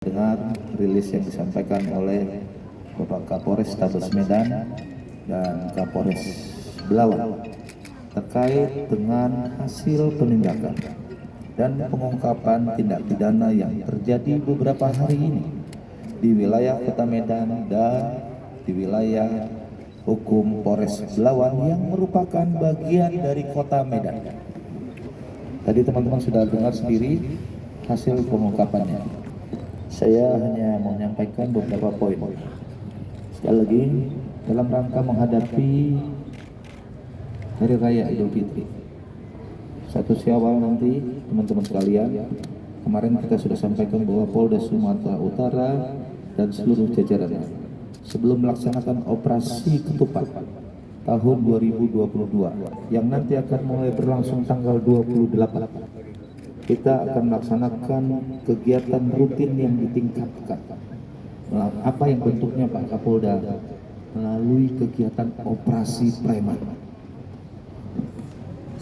Dengar rilis yang disampaikan oleh Bapak Kapolres Tabes Medan dan Kapolres Belawan terkait dengan hasil penindakan dan pengungkapan tindak pidana yang terjadi beberapa hari ini di wilayah Kota Medan dan di wilayah hukum Polres Belawan yang merupakan bagian dari Kota Medan. Tadi teman-teman sudah dengar sendiri hasil pengungkapannya. Saya hanya mau menyampaikan beberapa poin. Sekali lagi, dalam rangka menghadapi Hari Raya Idul Fitri 1 Syawal nanti, teman-teman sekalian, kemarin kita sudah sampaikan bahwa Polda Sumatera Utara dan seluruh jajarannya sebelum melaksanakan operasi ketupat tahun 2022 yang nanti akan mulai berlangsung tanggal 28, kita akan melaksanakan kegiatan rutin yang ditingkatkan. Apa yang bentuknya Pak Kapolda? Melalui kegiatan operasi preman.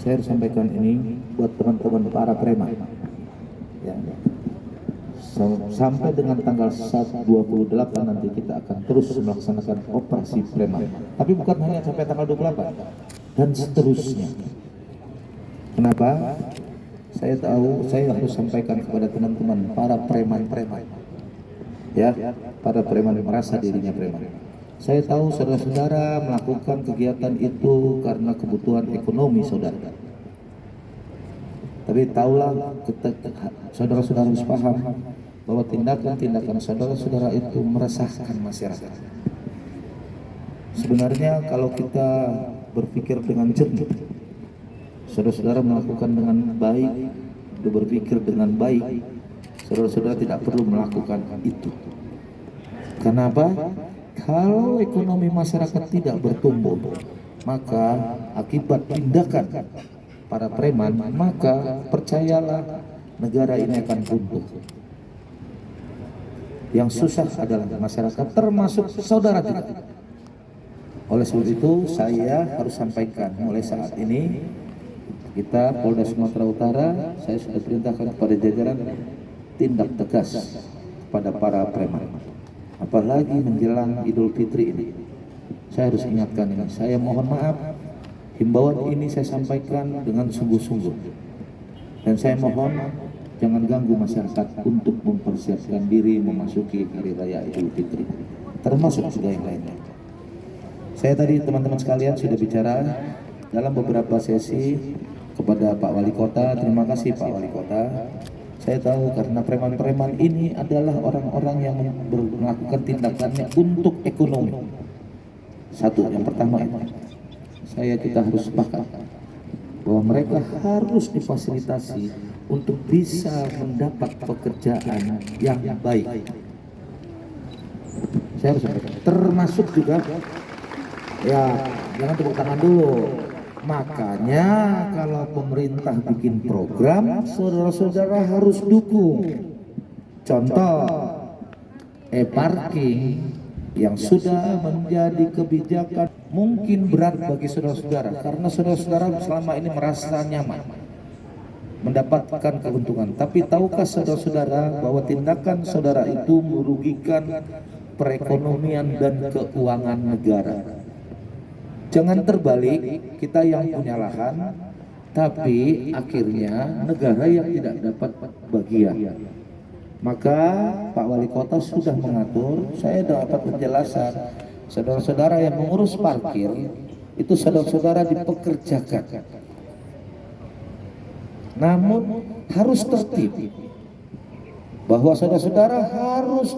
Saya harus sampaikan ini buat teman-teman para preman. Ya. Sampai dengan tanggal 28 nanti kita akan terus melaksanakan operasi preman. Tapi bukan hanya sampai tanggal 28 dan seterusnya. Kenapa? Saya tahu saya harus sampaikan kepada teman-teman para preman-preman, ya, para preman yang merasa dirinya preman. Saya tahu saudara-saudara melakukan kegiatan itu karena kebutuhan ekonomi saudara. Tapi tahulah saudara-saudara harus paham bahwa tindakan-tindakan saudara-saudara itu meresahkan masyarakat. Sebenarnya kalau kita berpikir dengan jernih, saudara-saudara melakukan dengan baik, berpikir dengan baik, saudara-saudara tidak perlu melakukan itu. Kenapa? Kalau ekonomi masyarakat tidak bertumbuh, maka akibat tindakan para preman, maka percayalah negara ini akan runtuh. Yang susah adalah masyarakat, termasuk saudara juga. Oleh sebab itu, saya harus sampaikan mulai saat ini, kita Polda Sumatera Utara, saya sudah perintahkan kepada jajaran tindak tegas kepada para preman. Apalagi menjelang Idul Fitri ini, saya harus ingatkan ini. Saya mohon maaf, himbauan ini saya sampaikan dengan sungguh-sungguh. Dan saya mohon jangan ganggu masyarakat untuk mempersiapkan diri memasuki Hari Raya Idul Fitri, termasuk juga yang lainnya. Saya tadi teman-teman sekalian sudah bicara dalam beberapa sesi kepada Pak Wali Kota. Terima kasih Pak Wali Kota. Saya tahu karena preman-preman ini adalah orang-orang yang melakukan tindakannya untuk ekonomi. Satu, yang pertama itu, kita harus sepakat bahwa mereka harus difasilitasi untuk bisa mendapat pekerjaan yang baik. Saya harus sampaikan, termasuk juga, ya jangan tepuk tangan dulu. Makanya kalau pemerintah bikin program, saudara-saudara harus dukung. Contoh, e-parking yang sudah menjadi kebijakan mungkin berat bagi saudara-saudara, karena saudara-saudara selama ini merasa nyaman, mendapatkan keuntungan. Tapi tahukah saudara-saudara bahwa tindakan saudara itu merugikan perekonomian dan keuangan negara? Jangan terbalik, kita yang punya lahan, tapi akhirnya negara yang tidak dapat bagian. Maka Pak Wali Kota sudah mengatur, saya dapat penjelasan, saudara-saudara yang mengurus parkir, itu saudara-saudara dipekerjakan. Namun harus tertib, bahwa saudara-saudara harus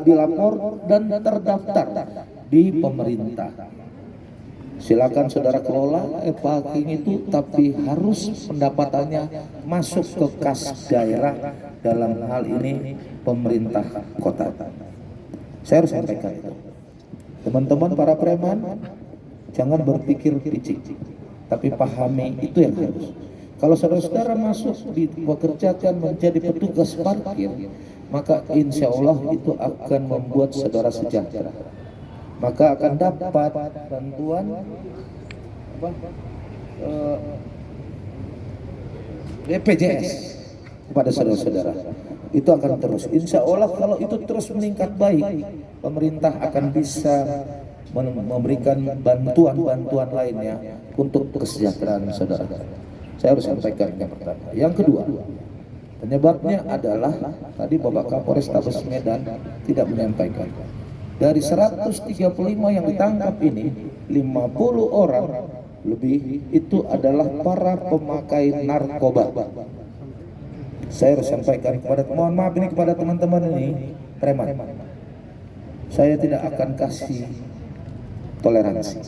dilapor dan terdaftar di pemerintah. Silakan saudara kelola parking itu, tapi harus pendapatannya masuk ke kas daerah, dalam hal ini pemerintah kota. Saya harus sampaikan itu. Teman-teman para preman, jangan berpikir picik, tapi pahami itu yang harus. Kalau saudara-saudara masuk dipekerjakan menjadi petugas parkir, maka insya Allah itu akan membuat saudara sejahtera. Maka akan dapat bantuan BPJS kepada saudara-saudara. Itu akan terus. Insya Allah kalau itu terus meningkat baik, pemerintah akan bisa memberikan bantuan-bantuan lainnya untuk kesejahteraan saudara. Saya harus sampaikan yang pertama. Yang kedua, penyebabnya adalah tadi Bapak Kapolres Tabes Medan tidak menyampaikan. Dari 135 yang ditangkap ini, 50 orang lebih itu adalah para pemakai narkoba. Saya harus sampaikan mohon maaf ini kepada teman-teman ini preman. Saya tidak akan kasih toleransi.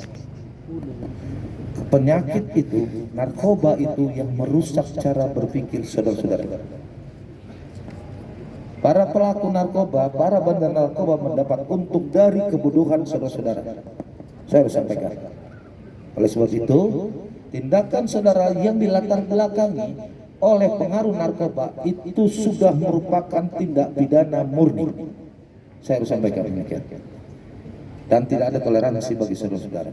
Penyakit itu, narkoba itu yang merusak cara berpikir saudara-saudara. Para pelaku narkoba, para bandar narkoba mendapat untung dari kebodohan saudara-saudara. Saya harus sampaikan. Oleh sebab itu, tindakan saudara yang dilatar belakangi oleh pengaruh narkoba itu sudah merupakan tindak pidana murni. Saya harus sampaikan demikian. Dan tidak ada toleransi bagi saudara-saudara.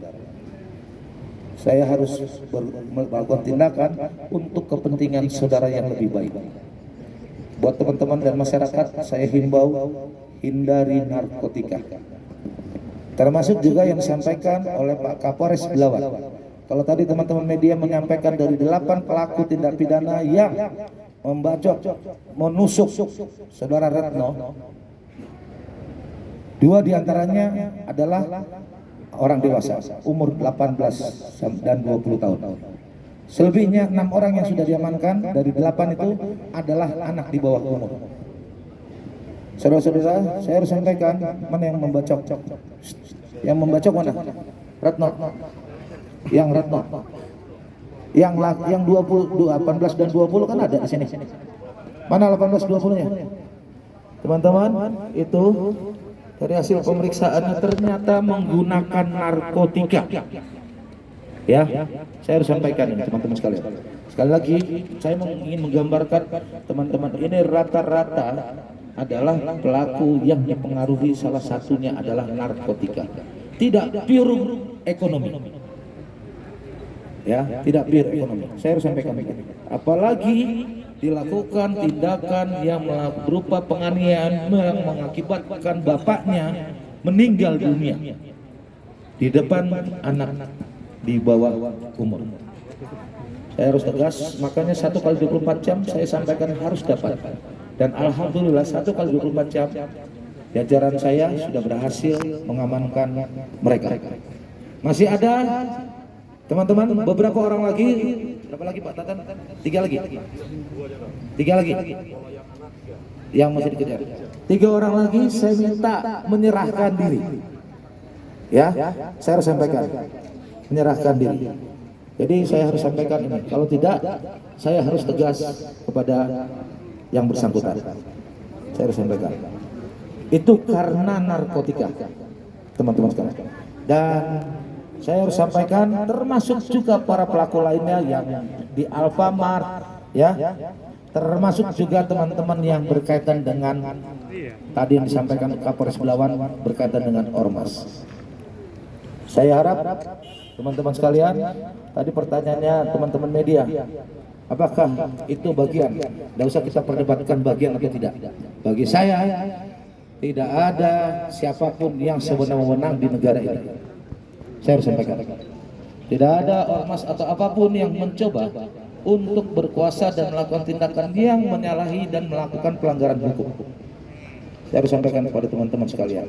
Saya harus melakukan tindakan untuk kepentingan saudara yang lebih baik. Buat teman-teman dan masyarakat, saya himbau hindari narkotika. Termasuk juga yang disampaikan oleh Pak Kapolres Belawan. Kalau tadi teman-teman media menyampaikan dari 8 pelaku tindak pidana yang membacok, menusuk saudara Retno, 2 diantaranya adalah orang dewasa, umur 18 dan 20 tahun. Selebihnya 6 orang yang sudah diamankan, dari 8 itu adalah anak di bawah umur. Saudara-saudara, saya harus sampaikan mana yang membacok. Yang membacok mana? Retno. Yang Retno. Yang 20, 18 dan 20 kan ada di sini. Mana 18 20-nya? Teman-teman, itu dari hasil pemeriksaannya ternyata menggunakan narkotika. Ya, saya harus sampaikan ini teman-teman sekalian. Sekali lagi, saya ingin menggambarkan teman-teman ini rata-rata adalah pelaku yang dipengaruhi salah satunya adalah narkotika. Tidak pure ekonomi. Ya, tidak pure ekonomi. Saya harus sampaikan begini. Apalagi dilakukan tindakan yang berupa penganiayaan yang mengakibatkan bapaknya meninggal dunia di depan anak di bawah umur. Saya harus tegas, makanya 1 kali 24 jam saya sampaikan harus dapat. Dan alhamdulillah 1 kali 24 jam jajaran saya sudah berhasil mengamankan mereka. Masih ada teman-teman beberapa orang lagi. Berapa lagi Pak Tatan? 3 lagi. 3 lagi yang masih dikejar. 3 orang lagi saya minta menyerahkan diri. Ya, saya harus sampaikan menyerahkan diri. Jadi saya harus sampaikan ini. Kalau tidak, saya harus tegas kepada yang bersangkutan. Saya harus sampaikan. Itu karena narkotika, teman-teman sekalian. Dan saya harus sampaikan termasuk juga para pelaku lainnya yang di Alfamart, ya. Termasuk juga teman-teman yang berkaitan dengan tadi yang disampaikan Kapolres Belawan berkaitan dengan ormas. Saya harap teman-teman sekalian, tadi pertanyaannya teman-teman media, apakah itu bagian? Tidak usah kita perdebatkan bagian atau tidak. Bagi saya, tidak ada siapapun yang sewenang-wenang di negara ini. Saya harus sampaikan. Tidak ada ormas atau apapun yang mencoba untuk berkuasa dan melakukan tindakan yang menyalahi dan melakukan pelanggaran hukum. Saya harus sampaikan kepada teman-teman sekalian.